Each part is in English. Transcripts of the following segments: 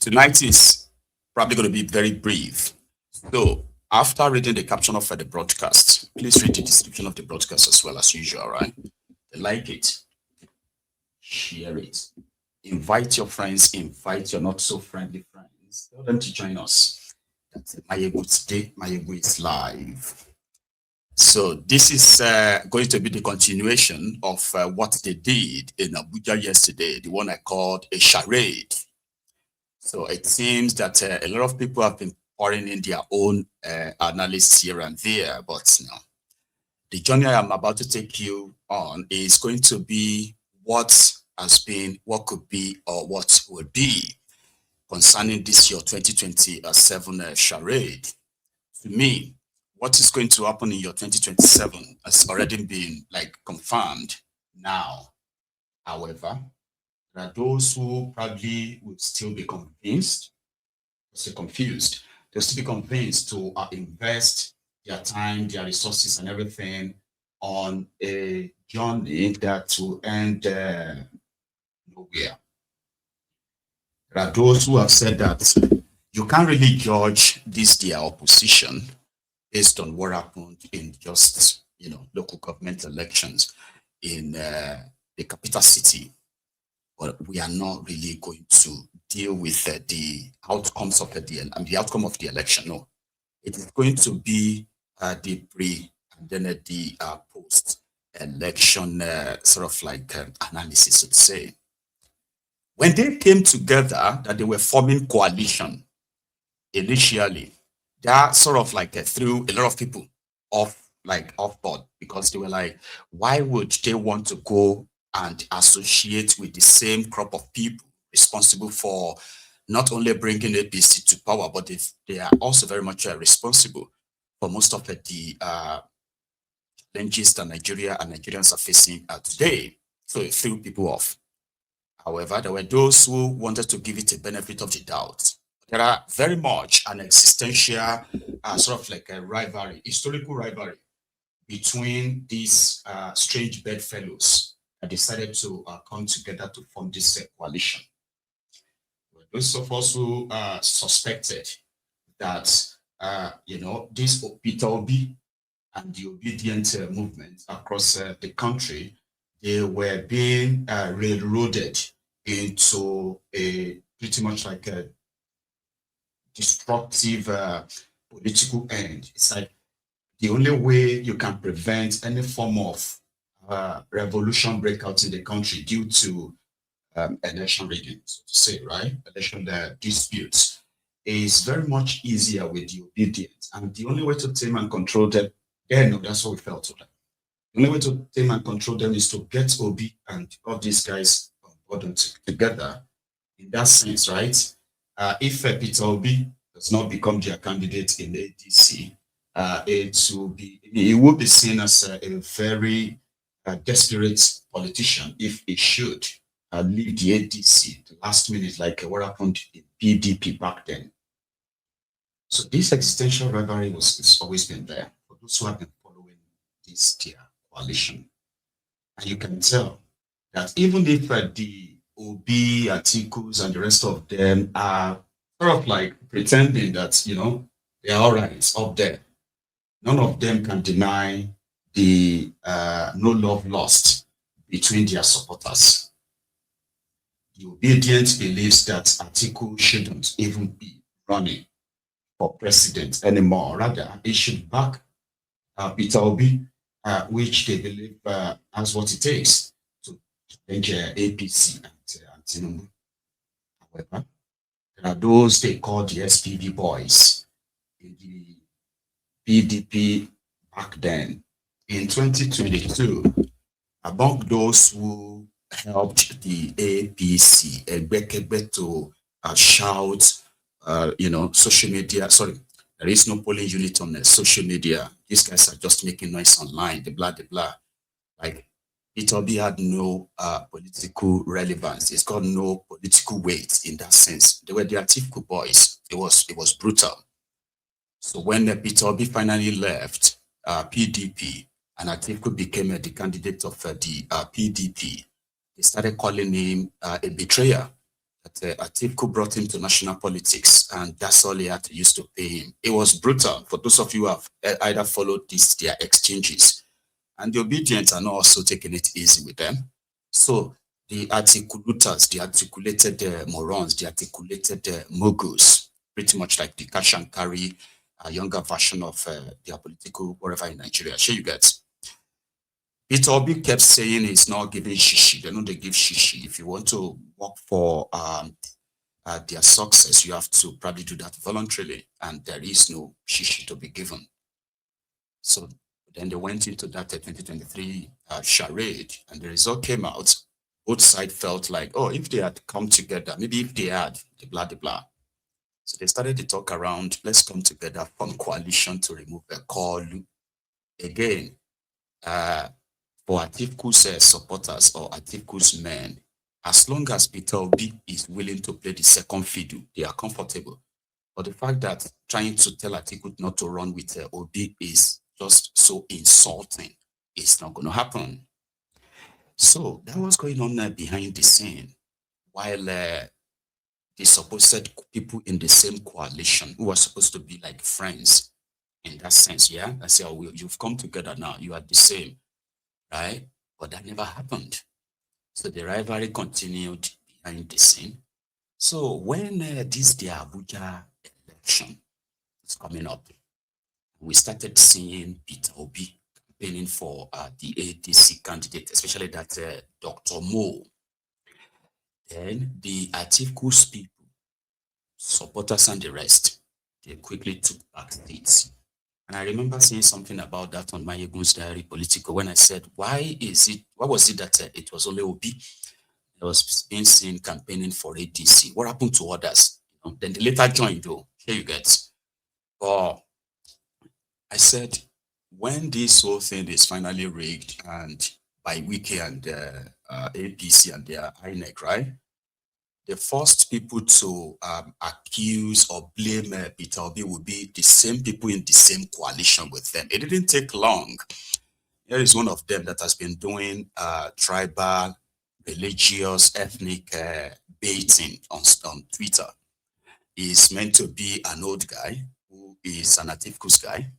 Tonight is probably going to be very brief. So, after reading the caption of the broadcast, please read the description of the broadcast as well as usual, right? Like it, share it, invite your friends, invite your not so friendly friends. Tell them to join us. That's Mayegu today. Mayegu is live. So this is going to be the continuation of what they did in Abuja yesterday, the one I called a charade. So it seems that a lot of people have been pouring in their own analysis here and there, but no. The journey I am about to take you on is going to be what has been, what could be, or what will be concerning this year 2027 charade. To me, what is going to happen in your 2027 has already been confirmed now. However, there are those who probably will still be convinced, confused. They'll still be convinced to invest their time, their resources, and everything on a journey that will end nowhere. There are those who have said that you can't really judge their opposition based on what happened in just local government elections in the capital city. But we are not really going to deal with the outcomes of the outcome of the election. No, it is going to be the pre and then the post election analysis, so to say. When they came together, that they were forming coalition initially, that threw a lot of people off board, because they were like, why would they want to go and associate with the same crop of people responsible for not only bringing APC to power, but they are also very much responsible for most of the challenges that Nigeria and Nigerians are facing today. So it threw people off. However, there were those who wanted to give it a benefit of the doubt. There are very much an existential a rivalry, historical rivalry between these strange bedfellows that decided to come together to form this coalition. Those of us who suspected that this Peter Obi and the Obidients movement across the country, they were being railroaded into a pretty much like a destructive political end. It's like the only way you can prevent any form of revolution breakout in the country due to election rigging, so to say, right? Election disputes is very much easier with the Obidients. And the only way to tame and control them, that's what we felt to them. The only way to tame and control them is to get Obi and all these guys on board together. In that sense, right? If Peter Obi does not become their candidate in the ADC, it will be seen as a very desperate politician if he should leave the ADC the last minute, like what happened in PDP back then. So this existential rivalry has always been there for those who have been following this coalition. And you can tell that even if the Obi, Atikus, and the rest of them are pretending that, they are all right up there, none of them can deny the no love lost between their supporters. The Obidients believes that Atiku shouldn't even be running for president anymore. Rather, he should back Peter Obi, which they believe has what it takes to change APC and Tinubu. However, there are those they call the SPD boys in the PDP back then. In 2022, among those who helped the APC Egbekegbe to shout, social media. Sorry, there is no polling unit on social media. These guys are just making noise online. The blah, the blah. Like Peter Obi had no political relevance. It's got no political weight in that sense. They were the Atikulooters boys. It was brutal. So when Peter Obi finally left PDP and Atiku became the candidate of the PDP, they started calling him a betrayer. that Atiku brought him to national politics, and that's all he had to use to pay him. It was brutal. For those of you who have either followed their exchanges, and the Obidients are not also taking it easy with them. So the Atikulooters, the articulated morons, the articulated moguls, pretty much like the cash and carry, a younger version of their political whatever in Nigeria. Sure, you get. Peter Obi kept saying he's not giving shishi. They know they give shishi. If you want to work for their success, you have to probably do that voluntarily, and there is no shishi to be given. So then they went into that 2023 charade, and the result came out. Both sides felt like, oh, if they had come together, maybe if they had, the blah, the blah. So they started to talk around, let's come together from coalition to remove a call. Again, for Atiku's supporters or Atiku's men, as long as Peter Obi is willing to play the second fiddle, they are comfortable. But the fact that trying to tell Atiku not to run with Obi is just so insulting, it's not going to happen. So that was going on behind the scene, while the supposed people in the same coalition who are supposed to be like friends in that sense, yeah, I say, oh, you've come together now, you are the same, right? But that never happened. So the rivalry continued behind the scene. So when the Abuja election is coming up, we started seeing Peter Obi campaigning for the ADC candidate, especially that Dr. Mo. Then the Atiku's people, supporters and the rest, they quickly took back seats. And I remember saying something about that on my Egun's Diary Political when I said, why was it that it was only Obi that was being seen campaigning for ADC? What happened to others? You know, then they later joined, though. Here you get. But I said, when this whole thing is finally rigged and by Wiki and APC and their INEC, right? The first people to accuse or blame Peter Obi will be the same people in the same coalition with them. It didn't take long. Here is one of them that has been doing tribal, religious, ethnic baiting on Twitter. He's meant to be an old guy who is an Atiku's guy.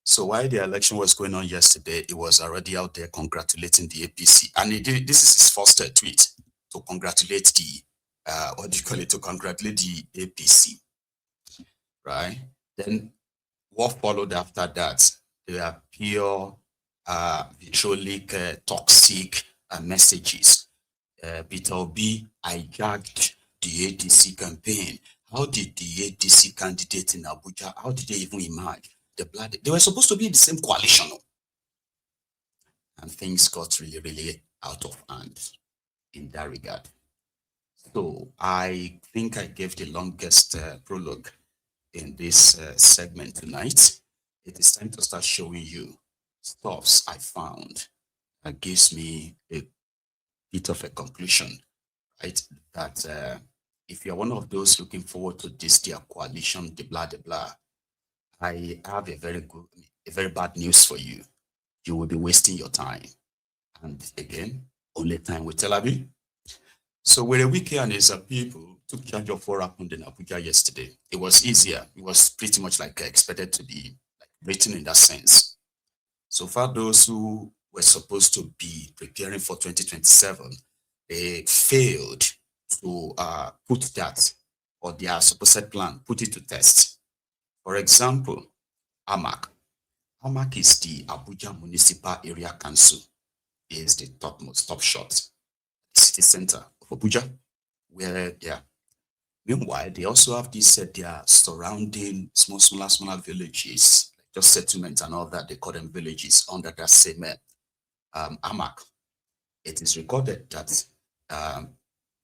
So while the election was going on yesterday, he was already out there congratulating the APC. And this is his first tweet to congratulate to congratulate the APC, right? Then what followed after that? There are pure vitriolic, toxic messages. Peter Obi hijacked the ADC campaign. How did the ADC candidate in Abuja, how did they even emerge? They were supposed to be in the same coalition. And things got really, really out of hand in that regard. So I think I gave the longest prologue in this segment tonight. It is time to start showing you stuffs I found that gives me a bit of a conclusion, right? That if you're one of those looking forward to this, their coalition, the blah, the blah, I have a very bad news for you. You will be wasting your time. And again, only time will tell Abi. So with a Wiki and his people took charge of what happened in Abuja yesterday. It was easier. It was pretty much like expected to be written in that sense. So far, those who were supposed to be preparing for 2027, they failed to put that or their supposed plan, put it to test. For example, AMAC. AMAC is the Abuja Municipal Area Council. It is the top shot, city center of Abuja, where they are. Meanwhile, they also have this their surrounding smaller villages, like just settlements and all that. They call them villages under that same AMAC. It is recorded that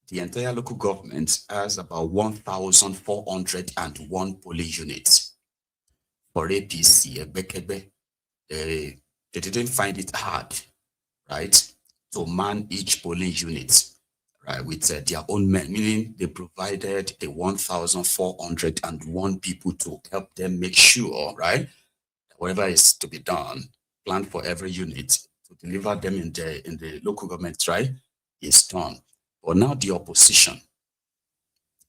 the entire local government has about 1,401 polling units. For APC, Bekebe, they didn't find it hard, right, to man each polling unit, right, with their own men, meaning they provided the 1,401 people to help them make sure, right, that whatever is to be done, planned for every unit to deliver them in the local government, right, is done. But now the opposition,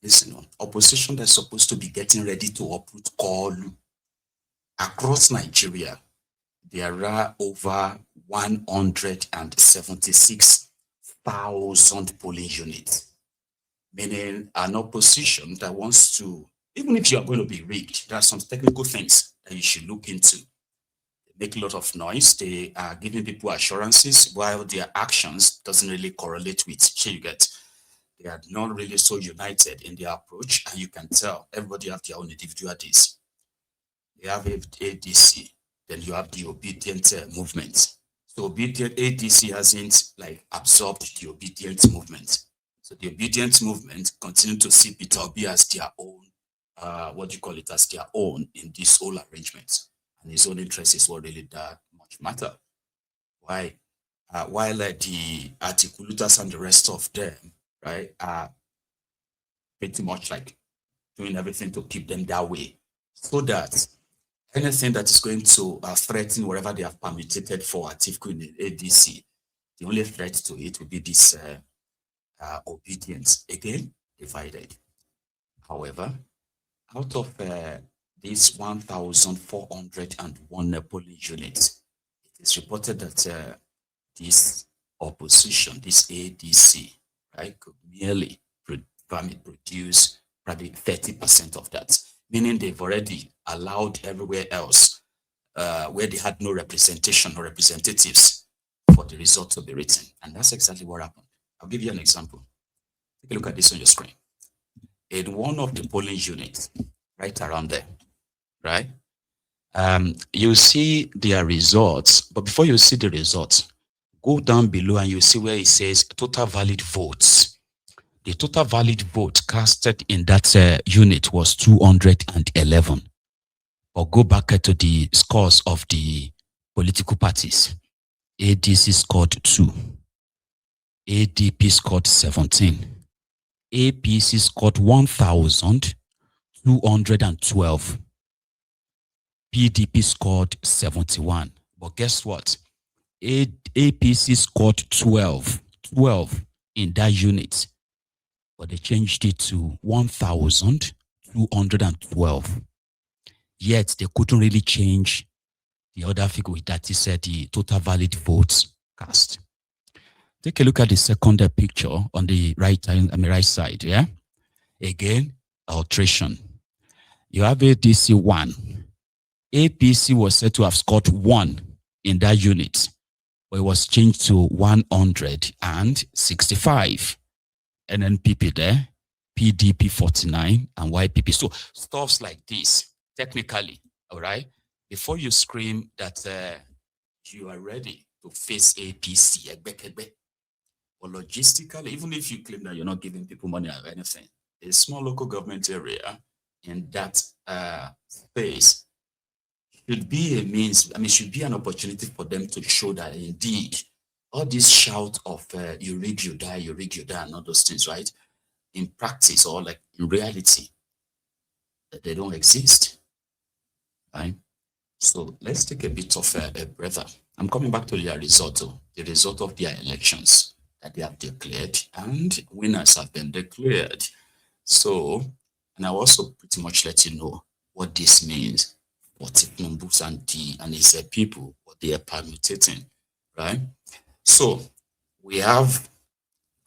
listen, opposition that's supposed to be getting ready to uproot Kolu. Across Nigeria, there are over 176,000 polling units, meaning an opposition that wants to, even if you are going to be rigged, there are some technical things that you should look into. They make a lot of noise. They are giving people assurances while their actions doesn't really correlate with, you get. They are not really so united in their approach, and you can tell everybody have their own individual days. You have ADC, then you have the Obidient movement. So Obidient ADC hasn't like absorbed the Obidient movement. So the Obidient movement continue to see Peter Obi as their own, as their own in this whole arrangement. And his own interest is what really that much matter. Why? While the Atikulooters and the rest of them, right, are pretty much like doing everything to keep them that way, so that anything that is going to threaten whatever they have permitted for Atiku in the ADC, the only threat to it will be this Obidients, again, divided. However, out of these 1,401 polling units, it is reported that this opposition, this ADC, right, could merely produce probably 30% of that, meaning they've already allowed everywhere else where they had no representation or representatives for the result to be written. And that's exactly what happened. I'll give you an example. Take a look at this on your screen. In one of the polling units, right around there, right, you see their results. But before you see the results, go down below and you see where it says total valid votes. The total valid vote casted in that unit was 211. Or go back to the scores of the political parties. ADC scored 2. ADP scored 17. APC scored 1,212. PDP scored 71. But guess what? APC scored 12 in that unit. But they changed it to 1,212. Yet they couldn't really change the other figure that is the total valid votes cast. Take a look at the second picture on the right side. Yeah, again, alteration. You have ADC 1. APC was said to have scored 1 in that unit, but it was changed to 165. NNPP there, PDP 49, and YPP. So stuffs like this, technically, all right, before you scream that you are ready to face APC, or logistically, even if you claim that you're not giving people money or anything, a small local government area in that space should be a means, should be an opportunity for them to show that indeed all this shout of you rig, you die, and all those things, right? In practice or like in reality, they don't exist, right? So let's take a bit of a breather. I'm coming back to the result of their elections that they have declared, and winners have been declared. So, and I'll also pretty much let you know what this means for Tinubu and his people, what they are permutating, right? So we have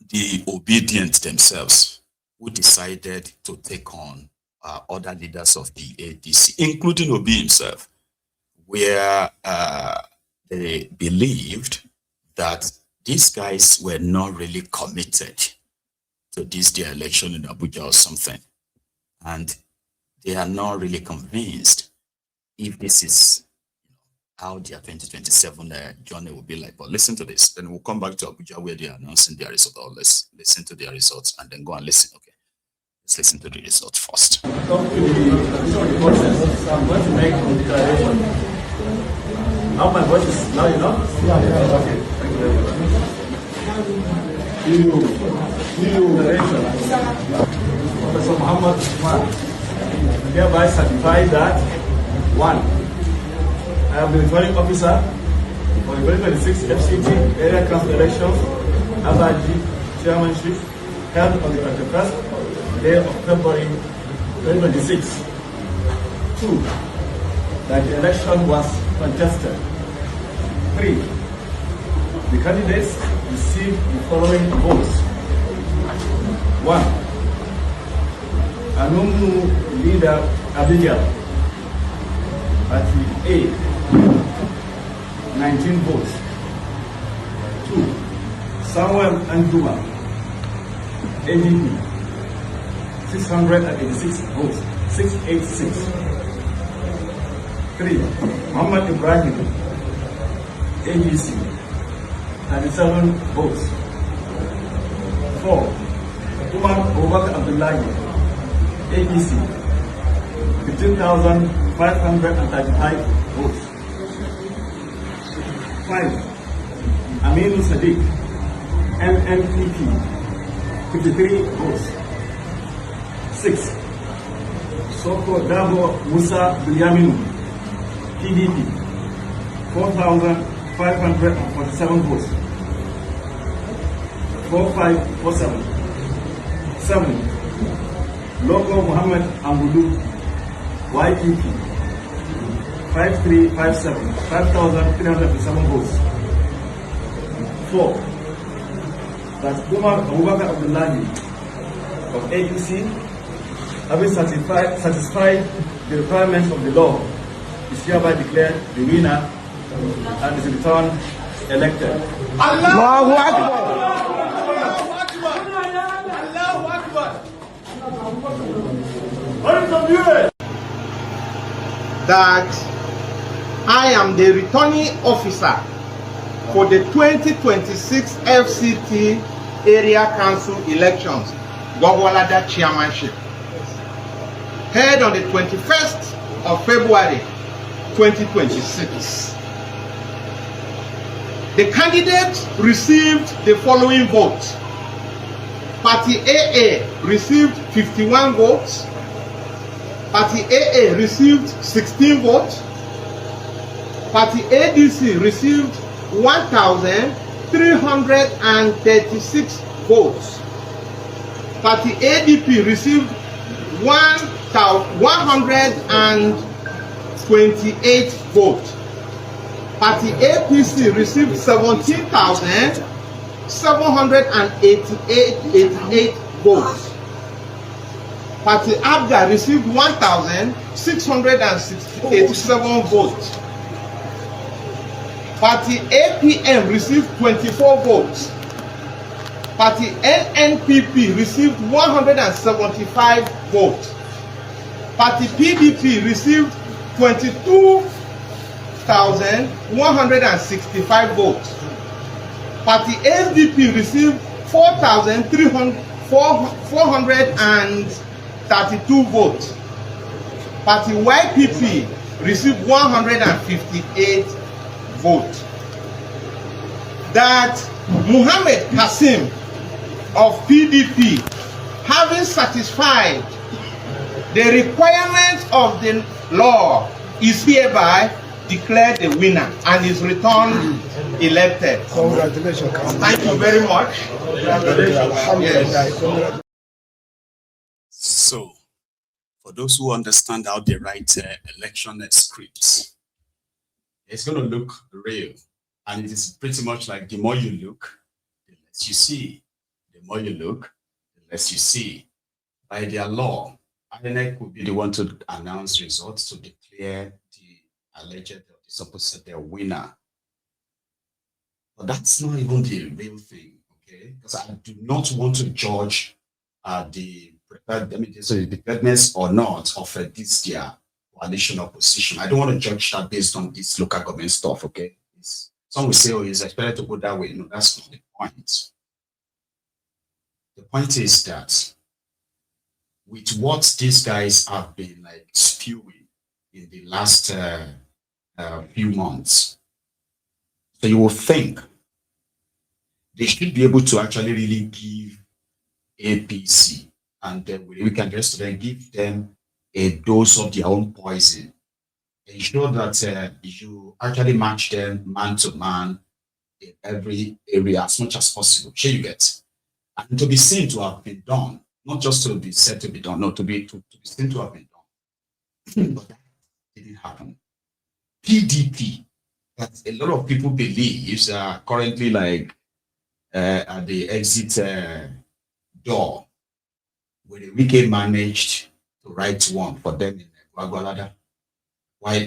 the Obidients themselves who decided to take on other leaders of the ADC, including Obi himself, where they believed that these guys were not really committed to their election in Abuja or something. And they are not really convinced if this is how their 2027 journey will be like. But listen to this. Then we'll come back to Abuja where they are announcing their results. Or let's listen to their results and then go and listen. Okay. Let's listen to the results first. I'm going to make a declaration. Now my voice is loud enough? Yeah. Okay. Thank you very much. Declaration. Professor Muhammad Usman hereby certify that 1. I am the returning officer for the 2026 FCT area council elections, Abaji chairmanship held on the 21st day of February 2026. 2. That the election was contested. 3. The candidates received the following votes. 1. Anumnu leader Obidients, Party A, 19 votes. 2. Samuel Anduma, ADP, 686 votes, 686. 3. Muhammad Ibrahim, ADC, 37 votes. 4. Umar Obak Abdullahi, ADC, 15,535 votes. 5. Aminu Sadiq, MMPP, 53 votes. 6. Soko Dabo Musa Bilyaminu, PDP, 4,547 votes. 4547. 7. Logo Muhammad Ambudu, YPP, 5357, 5,307 votes. 4. That Umar Abubakar Abdullahi of ADC, having satisfied the requirements of the law, is hereby declared the winner and is returned elected. Allahu Akbar! That I am the returning officer for the 2026 FCT Area Council elections, Gwagwalada Chairmanship, held on the 21st of February 2026. The candidate received the following votes. Party AA received 51 votes. Party AA received 16 votes. Party ADC received 1,336 votes. Party ADP received 128 votes. Party APC received 17,788 votes. Party ABGA received 1,687 votes. Party APM received 24 votes. Party NNPP received 175 votes. Party PDP received 22,165 votes. Party SDP received 432 votes. Party YPP received 158 votes. That Muhammad Kasim of PDP, having satisfied the requirements of the law, is hereby declared the winner and is returned elected. Congratulations. Thank you very much. Yes. So, for those who understand how they write election scripts, it's going to look real. And it is pretty much like the more you look, the less you see. The more you look, the less you see. By their law, INEC will be the one to announce results to declare the alleged or the supposed winner. But that's not even the real thing, okay? Because I do not want to judge the preparedness or not of this their coalition opposition. I don't want to judge that based on this local government stuff, okay? Some will say, oh, it's expected to go that way. No, that's not the point. The point is that with what these guys have been like spewing in the last few months, so you will think they should be able to actually really give APC, and then we can just then give them a dose of their own poison. Ensure that you actually match them man to man in every area as much as possible. Sure, you get. And to be seen to have been done not just to be said to be done, no, to be seen to have been done. But that didn't happen. PDP, that a lot of people believe is currently like at the exit door, where the Wike managed to write one for them in Gwagwalada, while